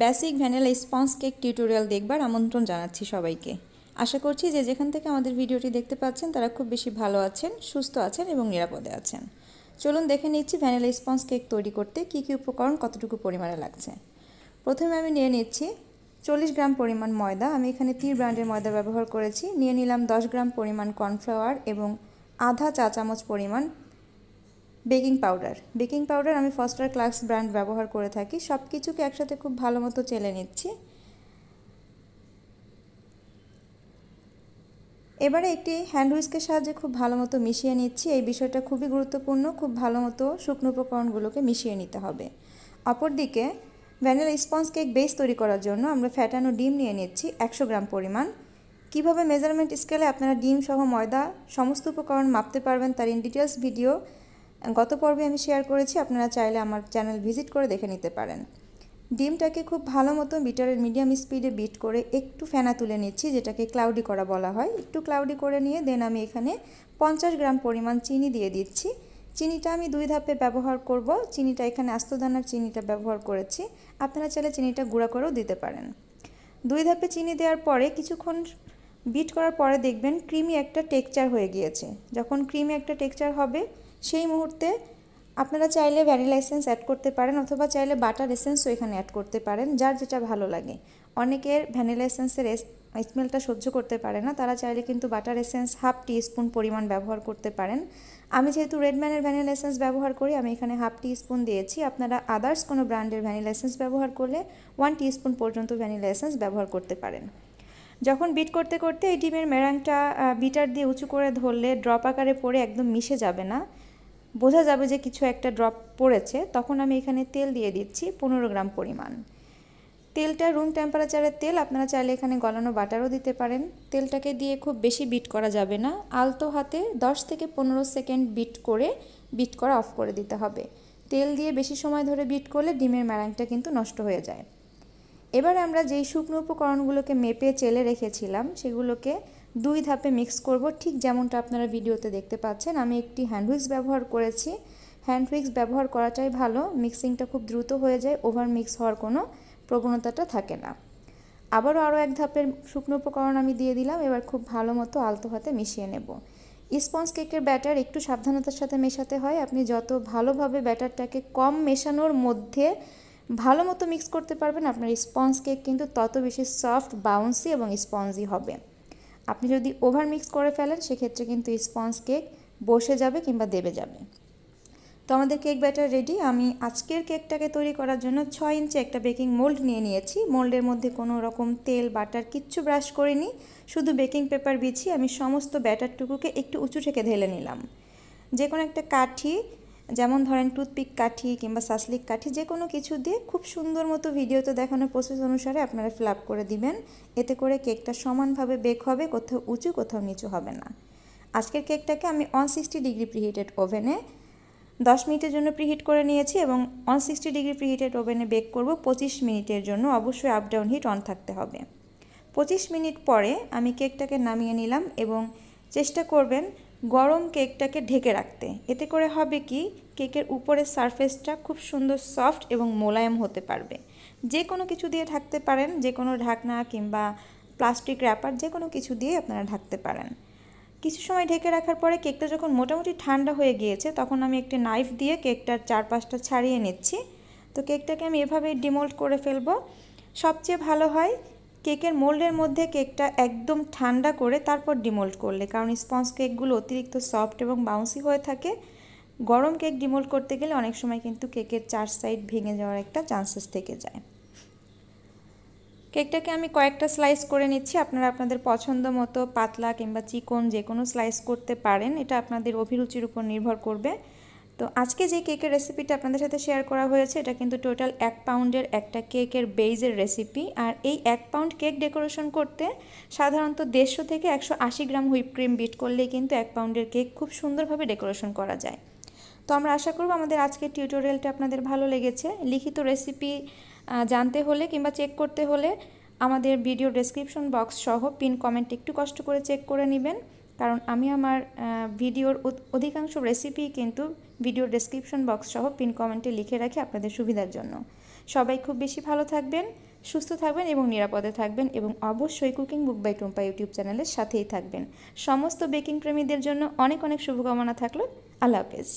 Basic vanilla sponge cake tutorial দেখবার আমন্ত্রণ জানাচ্ছি সবাইকে। আশা করছি যে যেখান থেকে আমাদের ভিডিওটি দেখতে পাচ্ছেন তারা খুব বেশি ভালো আছেন, সুস্থ আছেন এবং নিরাপদে আছেন। চলুন দেখে নিচ্ছি ভ্যানিলা স্পঞ্জ কেক তৈরি করতে কী কী উপকরণ কতটুকু পরিমাণে লাগছে। প্রথমে আমি নিয়ে নিচ্ছি 40 গ্রাম পরিমাণ ময়দা। আমি এখানে তীর ব্র্যান্ডের ময়দা ব্যবহার করেছি। নিয়ে নিলাম 10 গ্রাম পরিমাণ কর্নফ্লাওয়ার এবং আধা চা চামচ পরিমাণ বেকিং পাউডার আমি ফস্টার ক্লার্কস ব্র্যান্ড ব্যবহার করে থাকি। সব কিছুকে একসাথে খুব ভালো মতো চেলে নিচ্ছি। এবারে একটি হ্যান্ড হুইস্কের সাহায্যে খুব ভালো মতো মিশিয়ে নিচ্ছি। এই বিষয়টা খুবই গুরুত্বপূর্ণ, খুব ভালো মতো শুকনো উপকরণগুলোকে মিশিয়ে নিতে হবে। অপরদিকে ভ্যানিলা স্পঞ্জ কেক বেস তৈরি করার জন্য আমরা ফ্যাটানো ডিম নিয়ে নিচ্ছি 100 গ্রাম পরিমাণ। কিভাবে মেজারমেন্ট স্কেলে আপনারা ডিম সহ ময়দা সমস্ত উপকরণ মাপতে পারবেন তার ইন ডিটেলস ভিডিও গত পর্বে আমি শেয়ার করেছি, আপনারা চাইলে আমার চ্যানেল ভিজিট করে দেখে নিতে পারেন। ডিমটাকে খুব ভালো মতো বিটারের মিডিয়াম স্পিডে বিট করে একটু ফেনা তুলে নিচ্ছি, যেটাকে ক্লাউডি করা বলা হয়। একটু ক্লাউডি করে নিয়ে দেন আমি এখানে 50 গ্রাম পরিমাণ চিনি দিয়ে দিচ্ছি। চিনিটা আমি 2 ধাপে ব্যবহার করব। চিনিটা এখানে আস্ত দানার চিনিটা ব্যবহার করেছি, আপনারা চাইলে চিনিটা গুঁড়া করেও দিতে পারেন। 2 ধাপে চিনি দেওয়ার পরে কিছুক্ষণ বিট করার পরে দেখবেন ক্রিমি একটা টেক্সচার হয়ে গিয়েছে। যখন ক্রিমি একটা টেক্সচার হবে সেই মুহূর্তে আপনারা চাইলে ভ্যানিলা এসেন্স অ্যাড করতে পারেন অথবা চাইলে বাটার এসেন্সও এখানে অ্যাড করতে পারেন, যার যেটা ভালো লাগে। অনেকের ভ্যানিলা এসেন্সের স্মেলটা সহ্য করতে পারে না, তারা চাইলে কিন্তু বাটার এসেন্স হাফ টিস্পুন পরিমাণ ব্যবহার করতে পারেন। আমি যেহেতু রেডম্যানের ভ্যানিলা এসেন্স ব্যবহার করি, আমি এখানে হাফ টিস্পুন দিয়েছি। আপনারা আদার্স কোনো ব্র্যান্ডের ভ্যানিলা এসেন্স ব্যবহার করলে 1 টিস্পুন পর্যন্ত ভ্যানিলা এসেন্স ব্যবহার করতে পারেন। যখন বিট করতে করতে এই ডিমের মেরাংটা বিটার দিয়ে উঁচু করে ধরলে ড্রপ আকারে পড়ে একদম মিশে যাবে না, বোঝা যাবে যে কিছু একটা ড্রপ পড়েছে, তখন আমি এখানে তেল দিয়ে দিচ্ছি 15 গ্রাম পরিমাণ। তেলটা রুম টেম্পারেচারের তেল, আপনারা চাইলে এখানে গলানো বাটারও দিতে পারেন। তেলটাকে দিয়ে খুব বেশি বিট করা যাবে না, আলতো হাতে 10 থেকে 15 সেকেন্ড বিট করা অফ করে দিতে হবে। তেল দিয়ে বেশি সময় ধরে বিট করলে ডিমের ম্যারাংটা কিন্তু নষ্ট হয়ে যায়। এবার আমরা যেই শুকনো উপকরণগুলোকে মেপে চেলে রেখেছিলাম সেগুলোকে 2 ধাপে মিক্স করব, ঠিক যেমনটা আপনারা ভিডিওতে দেখতে পাচ্ছেন। আমি একটি হ্যান্ড হুইস্ক ব্যবহার করেছি। হ্যান্ড হুইস্ক ব্যবহার করাটাই ভালো, মিক্সিংটা খুব দ্রুত হয়ে যায়, ওভার মিক্স হওয়ার কোনো প্রবণতাটা থাকে না। আরও 1 ধাপের শুকনো উপকরণ আমি দিয়ে দিলাম। এবার খুব ভালো মতো আলতো হাতে মিশিয়ে নেব। স্পঞ্জ কেকের ব্যাটার একটু সাবধানতার সাথে মেশাতে হয়। আপনি যত ভালোভাবে ব্যাটারটাকে কম মেশানোর মধ্যে ভালো মতো মিক্স করতে পারবেন, আপনার স্পঞ্জ কেক কিন্তু তত বেশি সফট, বাউন্সি এবং স্পঞ্জি হবে। আপনি যদি ওভার মিক্স করে ফেলেন সেক্ষেত্রে কিন্তু স্পঞ্জ কেক বসে যাবে কিংবা দেবে যাবে। তো আমাদের কেক ব্যাটার রেডি। আমি আজকের কেকটাকে তৈরি করার জন্য 6 ইঞ্চি একটা বেকিং মোল্ড নিয়ে নিয়েছি। মোল্ডের মধ্যে কোনো রকম তেল বাটার কিচ্ছু ব্রাশ করিনি, শুধু বেকিং পেপার বিছিয়ে আমি সমস্ত ব্যাটারটুকুকে একটু উঁচু থেকে ঢেলে নিলাম। যে কোনো একটা কাঠি, যেমন ধরেন টুথপিক কাঠি কিংবা সাসলিক কাঠি, যে কোনো কিছু দিয়ে খুব সুন্দর মতো ভিডিওতে দেখানো প্রসেস অনুসারে আপনারা ফিল আপ করে দিবেন। এতে করে কেকটা সমানভাবে বেক হবে, কোথাও উঁচু কোথাও নিচু হবে না। আজকের কেকটাকে আমি 160 ডিগ্রি প্রিহিটেড ওভেনে 10 মিনিটের জন্য প্রিহিট করে নিয়েছি এবং 160 ডিগ্রি প্রিহিটেড ওভেনে বেক করব 25 মিনিটের জন্য। অবশ্যই আপ ডাউন হিট অন থাকতে হবে। 25 মিনিট পরে আমি কেকটাকে নামিয়ে নিলাম এবং চেষ্টা করবেন গরম কেকটাকে ঢেকে রাখতে। এতে করে হবে কি, কেকের উপরের সারফেসটা খুব সুন্দর সফট এবং মোলায়েম হতে পারবে। যে কোনো কিছু দিয়ে ঢাকতে পারেন, যে কোনো ঢাকনা কিংবা প্লাস্টিক র্যাপার, যে কোনো কিছু দিয়ে আপনারা ঢাকতে পারেন। কিছু সময় ঢেকে রাখার পরে কেকটা যখন মোটামুটি ঠান্ডা হয়ে গিয়েছে তখন আমি একটি নাইফ দিয়ে কেকটার চারপাশটা ছাড়িয়ে নিচ্ছি। তো কেকটাকে আমি এভাবেই ডিমোল্ড করে ফেলবো। সবচেয়ে ভালো হয় কেকের মোল্ডের মধ্যে কেকটা একদম ঠান্ডা করে তারপর ডিমোল্ড করলে, কারণ স্পঞ্জ কেকগুলো অতিরিক্ত সফট এবং বাউন্সি হয়ে থাকে। গরম কেক ডিমোল্ড করতে গেলে অনেক সময় কিন্তু কেকের 4 সাইড ভেঙে যাওয়ার একটা চান্সেস থেকে যায়। কেকটাকে আমি কয়েকটা স্লাইস করে নিচ্ছি। আপনারা আপনাদের পছন্দ মতো পাতলা কিংবা চিকন যে কোনো স্লাইস করতে পারেন, এটা আপনাদের অভিরুচির উপর নির্ভর করবে। তো আজকে যে কেকের রেসিপিটা আপনাদের সাথে শেয়ার করা হয়েছে এটা কিন্তু টোটাল 1 পাউন্ডের একটা কেকের বেইজের রেসিপি। আর এই 1 পাউন্ড কেক ডেকোরেশন করতে সাধারণত 150 থেকে 180 গ্রাম হুইপ ক্রিম বিট করলেই কিন্তু 1 পাউন্ডের কেক খুব সুন্দরভাবে ডেকোরেশন করা যায়। তো আমরা আশা করব আমাদের আজকের টিউটোরিয়ালটা আপনাদের ভালো লেগেছে। লিখিত রেসিপি জানতে হলে কিংবা চেক করতে হলে আমাদের ভিডিও ডেসক্রিপশন বক্স সহ পিন কমেন্ট একটু কষ্ট করে চেক করে নেবেন। কারণ আমি আমার ভিডিওর অধিকাংশ রেসিপি কিন্তু ভিডিওর ডেসক্রিপশন বক্স সহ পিন কমেন্টে লিখে রাখি আপনাদের সুবিধার জন্য। সবাই খুব বেশি ভালো থাকবেন, সুস্থ থাকবেন এবং নিরাপদে থাকবেন এবং অবশ্যই cooking book by Tumpa YouTube চ্যানেলের সাথেই থাকবেন। সমস্ত বেকিং প্রেমীদের জন্য অনেক অনেক শুভকামনা থাকলো। আল্লাহ হাফেজ।